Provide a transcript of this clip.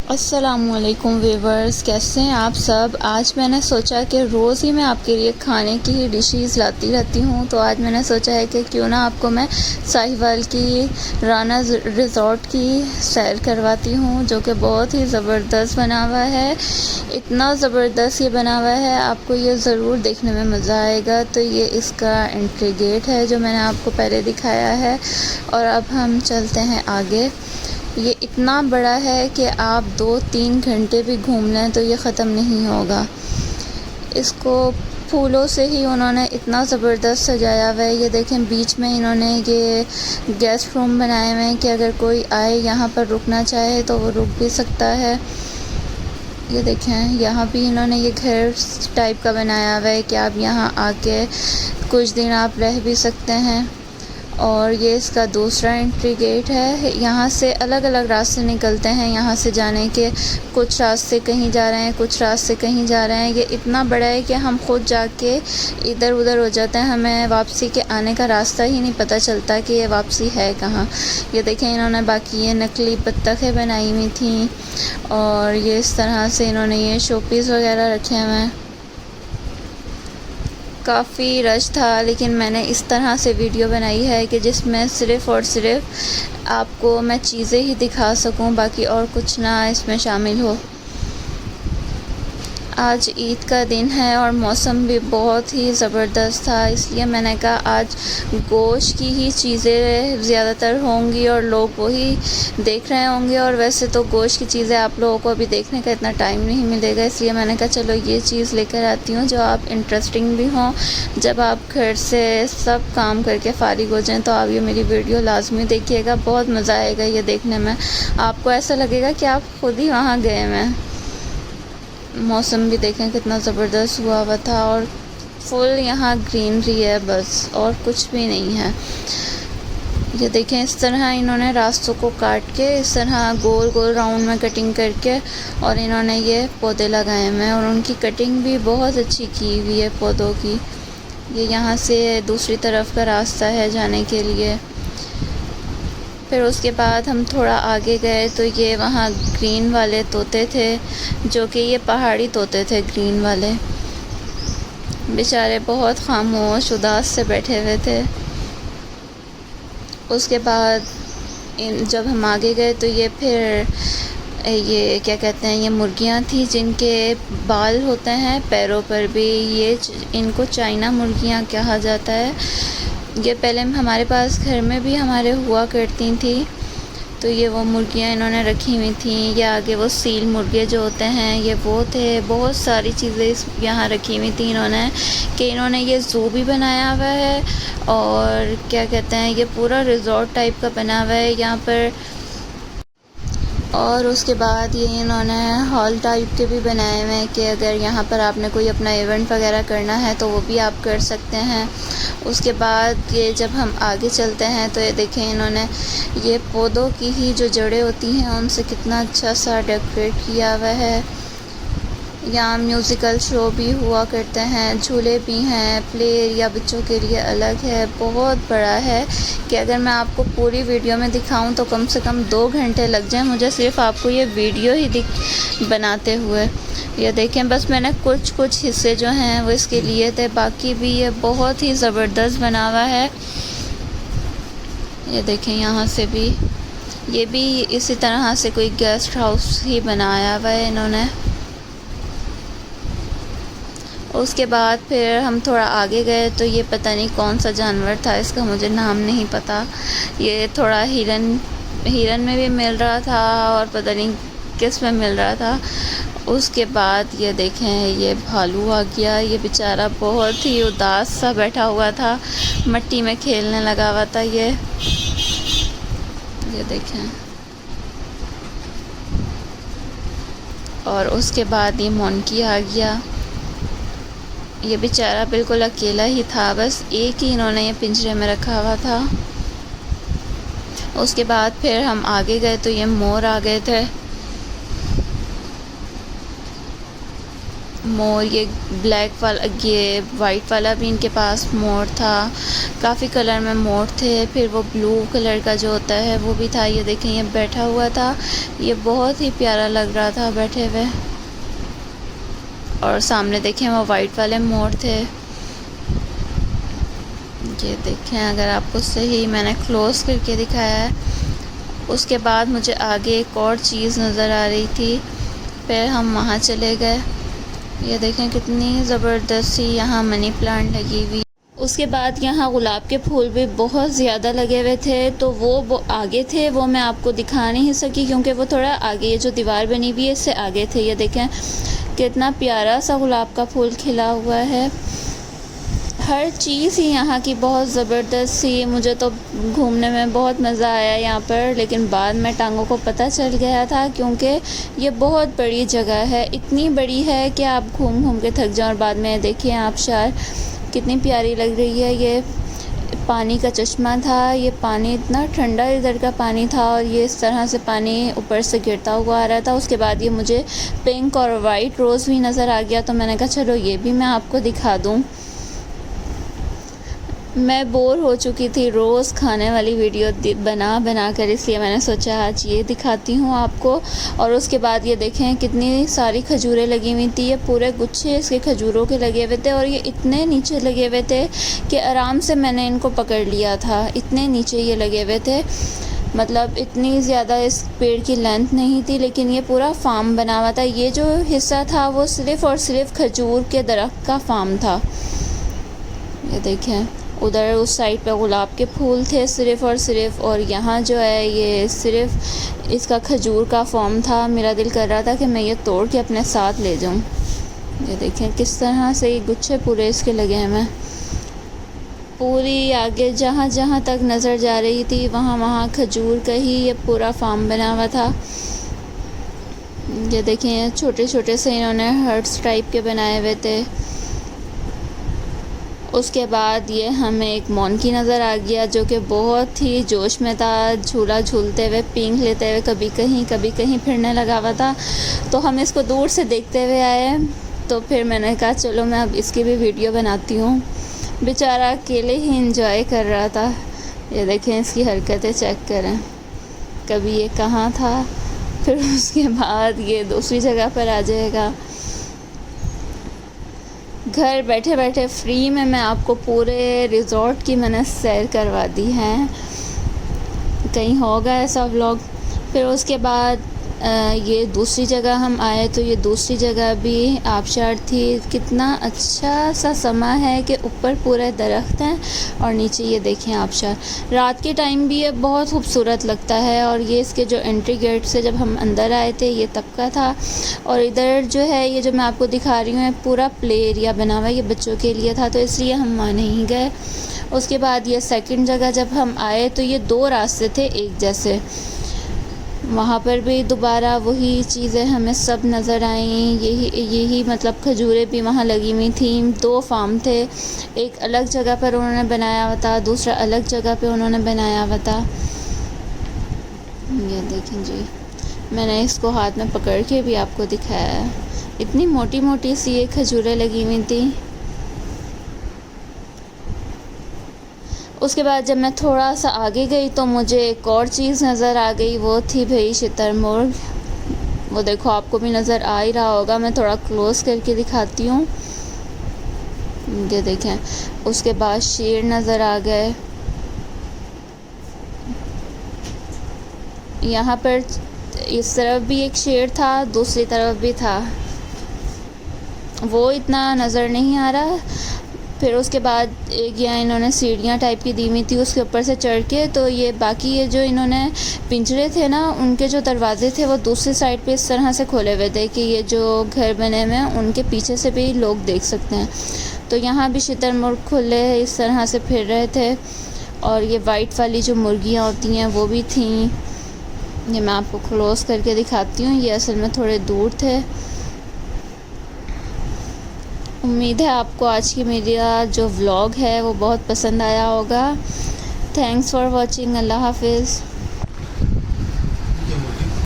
अस्सलामुअलैकुम व्यूवर्स, कैसे हैं आप सब। आज मैंने सोचा कि रोज़ ही मैं आपके लिए खाने की ही डिशेस लाती रहती हूँ, तो आज मैंने सोचा है कि क्यों ना आपको मैं साहिवाल की राना रिज़ॉर्ट की सैर करवाती हूँ, जो कि बहुत ही ज़बरदस्त बना हुआ है। इतना ज़बरदस्त ये बना हुआ है, आपको ये ज़रूर देखने में मज़ा आएगा। तो ये इसका एंट्री गेट है जो मैंने आपको पहले दिखाया है, और अब हम चलते हैं आगे। ये इतना बड़ा है कि आप 2-3 घंटे भी घूम लें तो ये ख़त्म नहीं होगा। इसको फूलों से ही उन्होंने इतना ज़बरदस्त सजाया हुआ है। ये देखें, बीच में इन्होंने ये गेस्ट रूम बनाए हुए हैं कि अगर कोई आए यहाँ पर रुकना चाहे तो वो रुक भी सकता है। ये देखें, यहाँ भी इन्होंने ये घर टाइप का बनाया हुआ है कि आप यहाँ आके कुछ दिन आप रह भी सकते हैं। और ये इसका दूसरा एंट्री गेट है। यहाँ से अलग अलग रास्ते निकलते हैं यहाँ से जाने के। कुछ रास्ते कहीं जा रहे हैं, कुछ रास्ते कहीं जा रहे हैं। ये इतना बड़ा है कि हम खुद जाके इधर उधर हो जाते हैं, हमें वापसी के आने का रास्ता ही नहीं पता चलता कि ये वापसी है कहाँ। ये देखें, इन्होंने बाकी ये नकली बत्तखें बनाई हुई थी, और ये इस तरह से इन्होंने ये शोपीस वगैरह रखे हुए हैं। काफ़ी रश था, लेकिन मैंने इस तरह से वीडियो बनाई है कि जिसमें सिर्फ़ और सिर्फ आपको मैं चीज़ें ही दिखा सकूं, बाकी और कुछ ना इसमें शामिल हो। आज ईद का दिन है और मौसम भी बहुत ही ज़बरदस्त था, इसलिए मैंने कहा आज गोश्त की ही चीज़ें ज़्यादातर होंगी और लोग वही देख रहे होंगे। और वैसे तो गोश्त की चीज़ें आप लोगों को अभी देखने का इतना टाइम नहीं मिलेगा, इसलिए मैंने कहा चलो ये चीज़ लेकर आती हूँ जो आप इंटरेस्टिंग भी हों। जब आप घर से सब काम करके फ़ारिग हो जाएँ तो आप ये मेरी वीडियो लाजमी देखिएगा, बहुत मज़ा आएगा ये देखने में। आपको ऐसा लगेगा कि आप ख़ुद ही वहाँ गए हैं। मौसम भी देखें कितना ज़बरदस्त हुआ हुआ था, और फुल यहाँ ग्रीनरी है, बस और कुछ भी नहीं है। ये देखें, इस तरह इन्होंने रास्तों को काट के इस तरह गोल गोल राउंड में कटिंग करके और इन्होंने ये पौधे लगाए हुए हैं, और उनकी कटिंग भी बहुत अच्छी की हुई है पौधों की। ये यहाँ से दूसरी तरफ का रास्ता है जाने के लिए। फिर उसके बाद हम थोड़ा आगे गए तो ये वहाँ ग्रीन वाले तोते थे, जो कि ये पहाड़ी तोते थे ग्रीन वाले। बेचारे बहुत खामोश उदास से बैठे हुए थे। उसके बाद जब हम आगे गए तो ये फिर ये क्या कहते हैं, ये मुर्गियाँ थी जिनके बाल होते हैं पैरों पर भी। ये इनको चाइना मुर्गियाँ कहा जाता है। ये पहले हमारे पास घर में भी हमारे हुआ करती थी, तो ये वो मुर्गियाँ इन्होंने रखी हुई थी। ये आगे वो सील मुर्गे जो होते हैं ये वो थे। बहुत सारी चीज़ें यहाँ रखी हुई थी इन्होंने, कि इन्होंने ये ज़ू भी बनाया हुआ है, और क्या कहते हैं, ये पूरा रिज़ॉर्ट टाइप का बना हुआ है यहाँ पर। और उसके बाद ये इन्होंने हॉल टाइप के भी बनाए हुए हैं कि अगर यहाँ पर आपने कोई अपना इवेंट वगैरह करना है तो वो भी आप कर सकते हैं। उसके बाद ये जब हम आगे चलते हैं तो ये देखें, इन्होंने ये पौधों की ही जो जड़ें होती हैं उनसे कितना अच्छा सा डेकोरेट किया हुआ है। यहाँ म्यूज़िकल शो भी हुआ करते हैं, झूले भी हैं, प्ले एरिया बच्चों के लिए अलग है। बहुत बड़ा है कि अगर मैं आपको पूरी वीडियो में दिखाऊं तो कम से कम 2 घंटे लग जाएं मुझे सिर्फ़ आपको ये वीडियो ही बनाते हुए। ये देखें, बस मैंने कुछ हिस्से जो हैं वो इसके लिए थे, बाकी भी ये बहुत ही ज़बरदस्त बना हुआ है। ये देखें, यहाँ से भी ये भी इसी तरह से कोई गेस्ट हाउस ही बनाया हुआ है इन्होंने। उसके बाद फिर हम थोड़ा आगे गए तो ये पता नहीं कौन सा जानवर था, इसका मुझे नाम नहीं पता। ये थोड़ा हिरन में भी मिल रहा था और पता नहीं किस में मिल रहा था। उसके बाद ये देखें, ये भालू आ गया। ये बेचारा बहुत ही उदास सा बैठा हुआ था, मिट्टी में खेलने लगा हुआ था ये देखें। और उसके बाद ये मोंकी आ गया। ये बेचारा बिल्कुल अकेला ही था, बस एक ही इन्होंने ये पिंजरे में रखा हुआ था। उसके बाद फिर हम आगे गए तो ये मोर आ गए थे। मोर, ये ब्लैक वाला, ये वाइट वाला भी इनके पास मोर था। काफ़ी कलर में मोर थे। फिर वो ब्लू कलर का जो होता है वो भी था। ये देखें, ये बैठा हुआ था, ये बहुत ही प्यारा लग रहा था बैठे हुए। और सामने देखें वो वाइट वाले मोर थे। ये देखें, अगर आपको सही मैंने क्लोज करके दिखाया है। उसके बाद मुझे आगे एक और चीज़ नज़र आ रही थी, फिर हम वहाँ चले गए। ये देखें कितनी ज़बरदस्त सी यहाँ मनी प्लांट लगी हुई। उसके बाद यहाँ गुलाब के फूल भी बहुत ज़्यादा लगे हुए थे, तो वो आगे थे, वो मैं आपको दिखा नहीं सकी क्योंकि वो थोड़ा आगे, ये जो दीवार बनी हुई है इससे आगे थे। ये देखें कितना प्यारा सा गुलाब का फूल खिला हुआ है। हर चीज़ ही यहाँ की बहुत ज़बरदस्त सी। मुझे तो घूमने में बहुत मज़ा आया यहाँ पर, लेकिन बाद में टांगों को पता चल गया था क्योंकि ये बहुत बड़ी जगह है। इतनी बड़ी है कि आप घूम घूम के थक जाओ। और बाद में देखिए आबशार कितनी प्यारी लग रही है। ये पानी का चश्मा था, ये पानी इतना ठंडा इधर का पानी था और ये इस तरह से पानी ऊपर से गिरता हुआ आ रहा था। उसके बाद ये मुझे पिंक और वाइट रोज़ भी नज़र आ गया, तो मैंने कहा चलो ये भी मैं आपको दिखा दूँ। मैं बोर हो चुकी थी रोज़ खाने वाली वीडियो बना कर, इसलिए मैंने सोचा आज ये दिखाती हूँ आपको। और उसके बाद ये देखें कितनी सारी खजूरें लगी हुई थी। ये पूरे गुच्छे इसके खजूरों के लगे हुए थे और ये इतने नीचे लगे हुए थे कि आराम से मैंने इनको पकड़ लिया था। इतने नीचे ये लगे हुए थे, मतलब इतनी ज़्यादा इस पेड़ की लेंथ नहीं थी, लेकिन ये पूरा फार्म बना हुआ था। ये जो हिस्सा था वो सिर्फ़ और सिर्फ खजूर के दरख्त का फार्म था। ये देखें उधर उस साइड पे गुलाब के फूल थे सिर्फ़ और सिर्फ, और यहाँ जो है ये सिर्फ़ इसका खजूर का फॉर्म था। मेरा दिल कर रहा था कि मैं ये तोड़ के अपने साथ ले जाऊँ। ये देखें किस तरह से ये गुच्छे पूरे इसके लगे हैं। पूरी आगे जहाँ जहाँ तक नज़र जा रही थी वहाँ वहाँ खजूर का ही ये पूरा फार्म बना हुआ था। ये देखें छोटे छोटे से इन्होंने हर्ट्स टाइप के बनाए हुए थे। उसके बाद ये हमें एक मोंकी नज़र आ गया जो कि बहुत ही जोश में था, झूला झूलते हुए, पींग लेते हुए, कभी कहीं फिरने लगा हुआ था। तो हम इसको दूर से देखते हुए आए, तो फिर मैंने कहा चलो मैं अब इसकी भी वीडियो बनाती हूँ। बेचारा अकेले ही इंजॉय कर रहा था। ये देखें इसकी हरकतें चेक करें, कभी ये कहाँ था, फिर उसके बाद ये दूसरी जगह पर आ जाएगा। घर बैठे बैठे फ्री में मैं आपको पूरे रिज़ॉर्ट की मैंने सैर करवा दी है। कहीं होगा ऐसा व्लॉग। फिर उसके बाद ये दूसरी जगह हम आए, तो ये दूसरी जगह भी आबशार थी। कितना अच्छा सा समा है कि ऊपर पूरे दरख्त हैं और नीचे ये देखें आबशार। रात के टाइम भी ये बहुत खूबसूरत लगता है। और ये इसके जो एंट्री गेट से जब हम अंदर आए थे ये तब का था। और इधर जो है ये जो मैं आपको दिखा रही हूँ पूरा प्ले एरिया बना हुआ है, ये बच्चों के लिए था, तो इसलिए हम वहाँ नहीं गए। उसके बाद ये सेकंड जगह जब हम आए तो ये दो रास्ते थे एक जैसे, वहाँ पर भी दोबारा वही चीज़ें हमें सब नज़र आईं। यही मतलब खजूरें भी वहाँ लगी हुई थी। दो फार्म थे, एक अलग जगह पर उन्होंने बनाया हुआ था, दूसरा अलग जगह पे उन्होंने बनाया हुआ था। ये देखें जी, मैंने इसको हाथ में पकड़ के भी आपको दिखाया है। इतनी मोटी मोटी सी ये खजूरें लगी हुई थी। उसके बाद जब मैं थोड़ा सा आगे गई तो मुझे एक और चीज़ नज़र आ गई, वो थी भाई शुतुरमुर्ग। वो देखो आपको भी नज़र आ ही रहा होगा, मैं थोड़ा क्लोज़ करके दिखाती हूँ। ये देखें, उसके बाद शेर नज़र आ गए। यहाँ पर इस तरफ भी एक शेर था, दूसरी तरफ भी था, वो इतना नज़र नहीं आ रहा। फिर उसके बाद एक यहाँ इन्होंने सीढ़ियाँ टाइप की दी हुई थी, उसके ऊपर से चढ़ के, तो ये बाकी ये जो इन्होंने पिंजरे थे ना, उनके जो दरवाजे थे वो दूसरी साइड पे इस तरह से खोले हुए थे कि ये जो घर बने हुए हैं उनके पीछे से भी लोग देख सकते हैं। तो यहाँ भी शुतुरमुर्ग खुले इस तरह से फिर रहे थे। और ये वाइट वाली जो मुर्गियाँ होती हैं वो भी थीं। ये मैं आपको क्लोज़ करके दिखाती हूँ, ये असल में थोड़े दूर थे। उम्मीद है आपको आज की मेरा जो व्लॉग है वो बहुत पसंद आया होगा। Thanks for watching. अल्लाह हाफिज़।